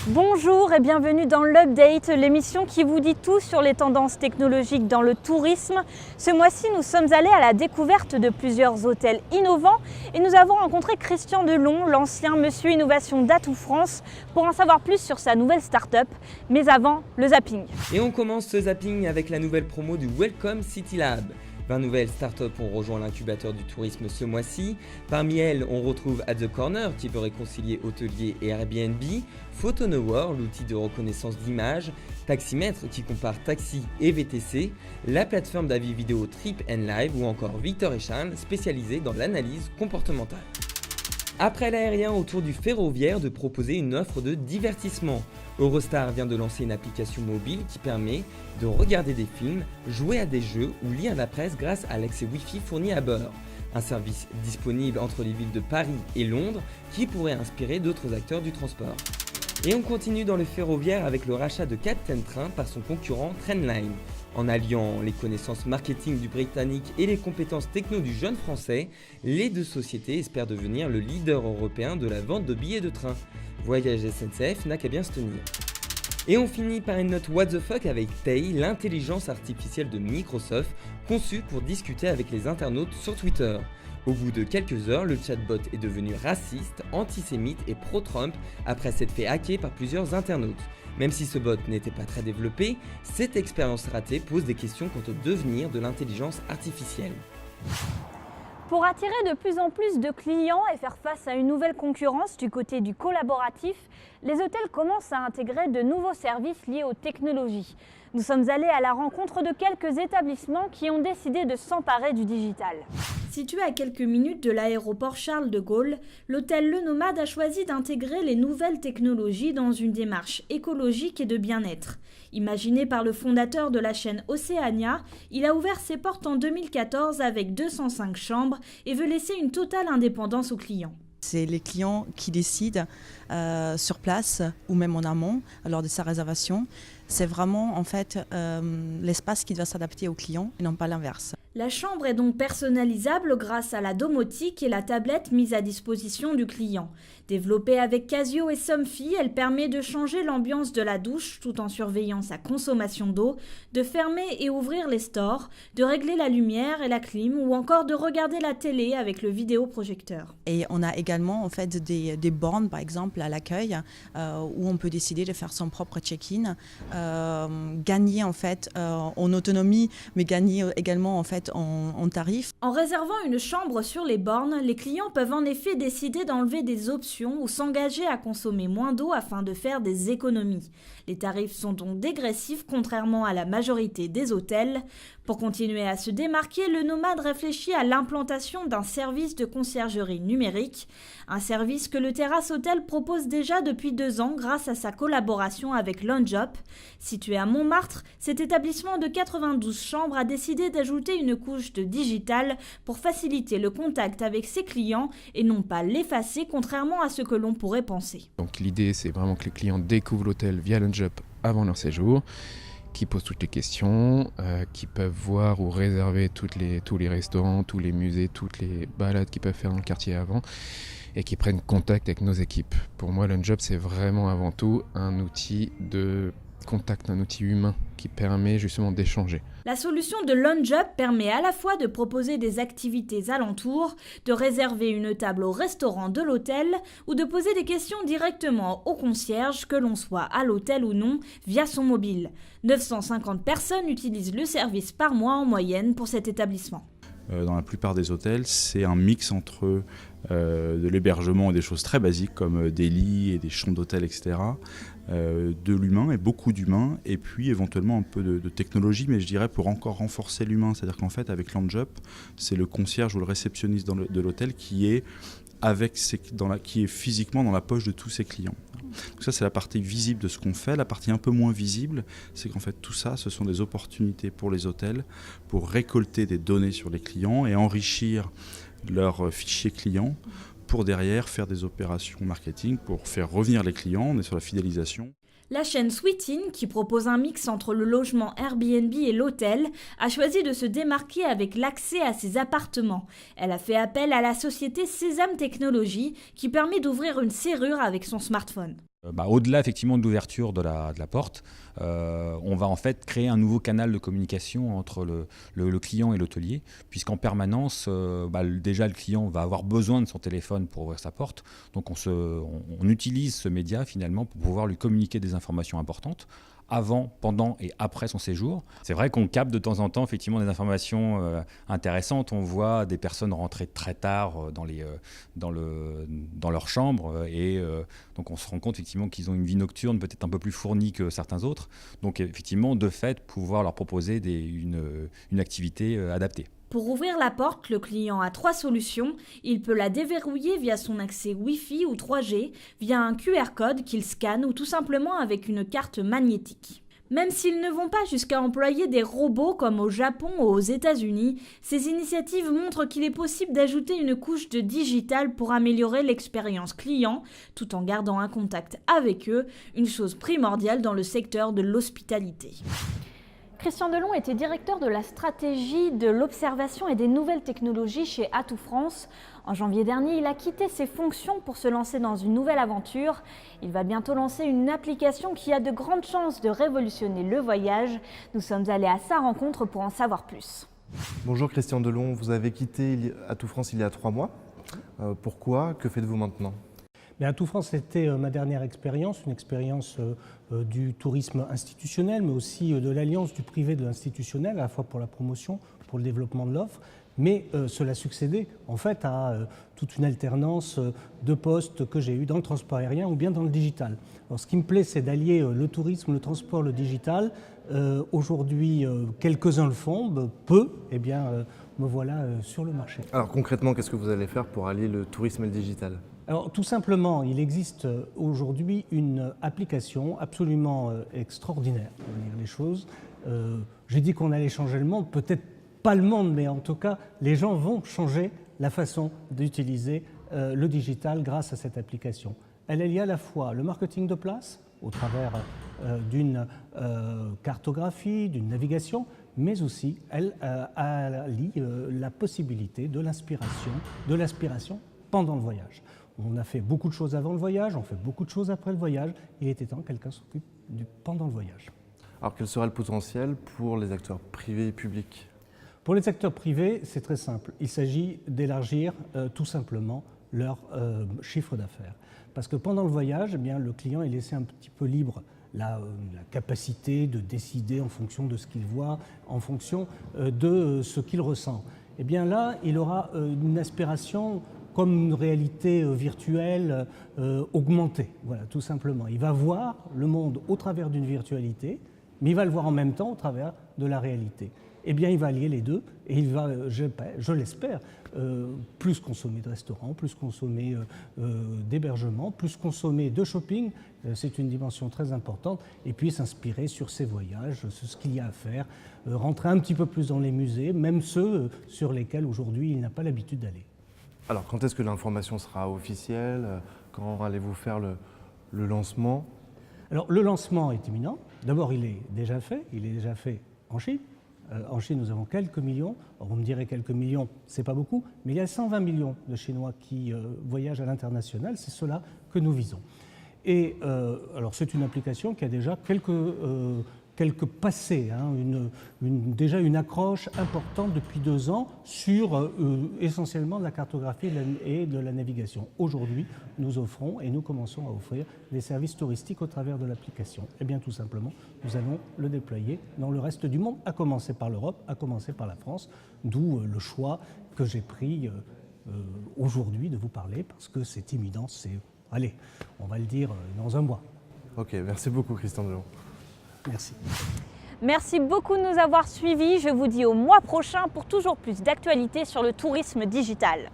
Bonjour et bienvenue dans l'Update, l'émission qui vous dit tout sur les tendances technologiques dans le tourisme. Ce mois-ci, nous sommes allés à la découverte de plusieurs hôtels innovants et nous avons rencontré Christian Delon, l'ancien monsieur innovation d'Atout France, pour en savoir plus sur sa nouvelle start-up. Mais avant, le zapping. Et on commence ce zapping avec la nouvelle promo du Welcome City Lab. 20 nouvelles startups ont rejoint l'incubateur du tourisme ce mois-ci. Parmi elles, on retrouve At The Corner qui veut réconcilier hôteliers et Airbnb, Photonower, l'outil de reconnaissance d'images, Taximètre qui compare taxi et VTC, la plateforme d'avis vidéo Trip & Live ou encore Victor & Charles spécialisé dans l'analyse comportementale. Après l'aérien, au tour du ferroviaire de proposer une offre de divertissement. Eurostar vient de lancer une application mobile qui permet de regarder des films, jouer à des jeux ou lire la presse grâce à l'accès Wi-Fi fourni à bord. Un service disponible entre les villes de Paris et Londres qui pourrait inspirer d'autres acteurs du transport. Et on continue dans le ferroviaire avec le rachat de Captain Train par son concurrent Trendline. En alliant les connaissances marketing du Britannique et les compétences techno du jeune Français, les deux sociétés espèrent devenir le leader européen de la vente de billets de train. Voyage SNCF n'a qu'à bien se tenir. Et on finit par une note what the fuck avec Tay, l'intelligence artificielle de Microsoft, conçue pour discuter avec les internautes sur Twitter. Au bout de quelques heures, le chatbot est devenu raciste, antisémite et pro-Trump après s'être fait hacker par plusieurs internautes. Même si ce bot n'était pas très développé, cette expérience ratée pose des questions quant au devenir de l'intelligence artificielle. Pour attirer de plus en plus de clients et faire face à une nouvelle concurrence du côté du collaboratif, les hôtels commencent à intégrer de nouveaux services liés aux technologies. Nous sommes allés à la rencontre de quelques établissements qui ont décidé de s'emparer du digital. Situé à quelques minutes de l'aéroport Charles de Gaulle, l'hôtel Le Nomade a choisi d'intégrer les nouvelles technologies dans une démarche écologique et de bien-être. Imaginé par le fondateur de la chaîne Océania, il a ouvert ses portes en 2014 avec 205 chambres et veut laisser une totale indépendance aux clients. C'est les clients qui décident sur place ou même en amont lors de sa réservation. C'est vraiment en fait l'espace qui doit s'adapter au client et non pas l'inverse. La chambre est donc personnalisable grâce à la domotique et la tablette mise à disposition du client. Développée avec Casio et Somfy, elle permet de changer l'ambiance de la douche tout en surveillant sa consommation d'eau, de fermer et ouvrir les stores, de régler la lumière et la clim ou encore de regarder la télé avec le vidéoprojecteur. Et on a également en fait des bornes par exemple à l'accueil où on peut décider de faire son propre check-in, gagner en fait en autonomie mais gagner également en fait en tarif. En réservant une chambre sur les bornes, les clients peuvent en effet décider d'enlever des options ou s'engager à consommer moins d'eau afin de faire des économies. Les tarifs sont donc dégressifs contrairement à la majorité des hôtels. Pour continuer à se démarquer, le Nomade réfléchit à l'implantation d'un service de conciergerie numérique, un service que le Terrasse Hôtel propose déjà depuis 2 ans grâce à sa collaboration avec LoungeUp. Situé à Montmartre, cet établissement de 92 chambres a décidé d'ajouter une couche de digital pour faciliter le contact avec ses clients et non pas l'effacer contrairement à ce que l'on pourrait penser. Donc l'idée c'est vraiment que les clients découvrent l'hôtel via LoungeUp avant leur séjour, qui posent toutes les questions, qui peuvent voir ou réserver tous les restaurants, tous les musées, toutes les balades qu'ils peuvent faire dans le quartier avant et qui prennent contact avec nos équipes. Pour moi, LoungeUp, c'est vraiment avant tout un outil de contact, un outil humain qui permet justement d'échanger. La solution de LoungeUp permet à la fois de proposer des activités alentours, de réserver une table au restaurant de l'hôtel ou de poser des questions directement au concierge, que l'on soit à l'hôtel ou non, via son mobile. 950 personnes utilisent le service par mois en moyenne pour cet établissement. Dans la plupart des hôtels, c'est un mix entre de l'hébergement et des choses très basiques comme des lits et des chambres d'hôtel, etc. De l'humain et beaucoup d'humain, et puis éventuellement un peu de technologie, mais je dirais pour encore renforcer l'humain. C'est-à-dire qu'en fait, avec LoungeUp, c'est le concierge ou le réceptionniste de l'hôtel qui est qui est physiquement dans la poche de tous ses clients. Donc ça, c'est la partie visible de ce qu'on fait. La partie un peu moins visible, c'est qu'en fait tout ça, ce sont des opportunités pour les hôtels pour récolter des données sur les clients et enrichir leurs fichiers clients pour derrière faire des opérations marketing pour faire revenir les clients. On est sur la fidélisation. La chaîne Sweetin, qui propose un mix entre le logement Airbnb et l'hôtel, a choisi de se démarquer avec l'accès à ses appartements. Elle a fait appel à la société Sésame Technologies, qui permet d'ouvrir une serrure avec son smartphone. Au-delà effectivement de l'ouverture de la porte, on va en fait créer un nouveau canal de communication entre le client et l'hôtelier, puisqu'en permanence, déjà le client va avoir besoin de son téléphone pour ouvrir sa porte. Donc on utilise ce média finalement pour pouvoir lui communiquer des informations importantes avant, pendant et après son séjour. C'est vrai qu'on capte de temps en temps effectivement des informations intéressantes. On voit des personnes rentrer très tard dans leur chambre et donc on se rend compte effectivement qu'ils ont une vie nocturne peut-être un peu plus fournie que certains autres. Donc effectivement, de fait, pouvoir leur proposer une activité adaptée. Pour ouvrir la porte, le client a 3 solutions. Il peut la déverrouiller via son accès Wi-Fi ou 3G, via un QR code qu'il scanne ou tout simplement avec une carte magnétique. Même s'ils ne vont pas jusqu'à employer des robots comme au Japon ou aux États-Unis, ces initiatives montrent qu'il est possible d'ajouter une couche de digital pour améliorer l'expérience client, tout en gardant un contact avec eux, une chose primordiale dans le secteur de l'hospitalité. Christian Delon était directeur de la stratégie de l'observation et des nouvelles technologies chez Atout France. En janvier dernier, il a quitté ses fonctions pour se lancer dans une nouvelle aventure. Il va bientôt lancer une application qui a de grandes chances de révolutionner le voyage. Nous sommes allés à sa rencontre pour en savoir plus. Bonjour Christian Delon, vous avez quitté Atout France il y a 3 mois. Pourquoi? Que faites-vous maintenant? Atout France, c'était ma dernière expérience, une expérience du tourisme institutionnel, mais aussi de l'alliance du privé de l'institutionnel, à la fois pour la promotion, pour le développement de l'offre. Mais cela succédait en fait à toute une alternance de postes que j'ai eu dans le transport aérien ou bien dans le digital. Alors, ce qui me plaît, c'est d'allier le tourisme, le transport, le digital. Aujourd'hui, quelques-uns le font, peu, eh bien, me voilà sur le marché. Alors concrètement, qu'est-ce que vous allez faire pour allier le tourisme et le digital? Alors tout simplement, il existe aujourd'hui une application absolument extraordinaire, pour dire les choses. J'ai dit qu'on allait changer le monde, peut-être pas le monde, mais en tout cas, les gens vont changer la façon d'utiliser le digital grâce à cette application. Elle allie à la fois le marketing de place, au travers d'une cartographie, d'une navigation, mais aussi elle allie la possibilité de l'aspiration pendant le voyage. On a fait beaucoup de choses avant le voyage, on fait beaucoup de choses après le voyage. Il était temps que quelqu'un s'occupe du pendant le voyage. Alors quel sera le potentiel pour les acteurs privés et publics? Pour les acteurs privés, c'est très simple. Il s'agit d'élargir tout simplement leur chiffre d'affaires. Parce que pendant le voyage, eh bien, le client est laissé un petit peu libre la capacité de décider en fonction de ce qu'il voit, en fonction de ce qu'il ressent. Eh bien là, il aura une aspiration comme une réalité virtuelle augmentée, voilà, tout simplement. Il va voir le monde au travers d'une virtualité, mais il va le voir en même temps au travers de la réalité. Eh bien, il va allier les deux et il va, je l'espère, plus consommer de restaurants, plus consommer d'hébergements, plus consommer de shopping, c'est une dimension très importante, et puis s'inspirer sur ses voyages, sur ce qu'il y a à faire, rentrer un petit peu plus dans les musées, même ceux sur lesquels aujourd'hui il n'a pas l'habitude d'aller. Alors quand est-ce que l'information sera officielle? Quand allez-vous faire le lancement? Alors le lancement est imminent. D'abord il est déjà fait en Chine. En Chine, nous avons quelques millions. Alors, on me dirait quelques millions, c'est pas beaucoup, mais il y a 120 millions de Chinois qui voyagent à l'international. C'est cela que nous visons. Et alors, c'est une application qui a déjà quelques passés, hein, déjà une accroche importante depuis 2 ans sur essentiellement de la cartographie et de la navigation. Aujourd'hui, nous offrons et nous commençons à offrir des services touristiques au travers de l'application. Et bien tout simplement, nous allons le déployer dans le reste du monde, à commencer par l'Europe, à commencer par la France, d'où le choix que j'ai pris aujourd'hui de vous parler, parce que c'est imminent, allez, on va le dire dans 1 mois. Ok, merci beaucoup Christian Delon. Merci. Merci beaucoup de nous avoir suivis. Je vous dis au mois prochain pour toujours plus d'actualités sur le tourisme digital.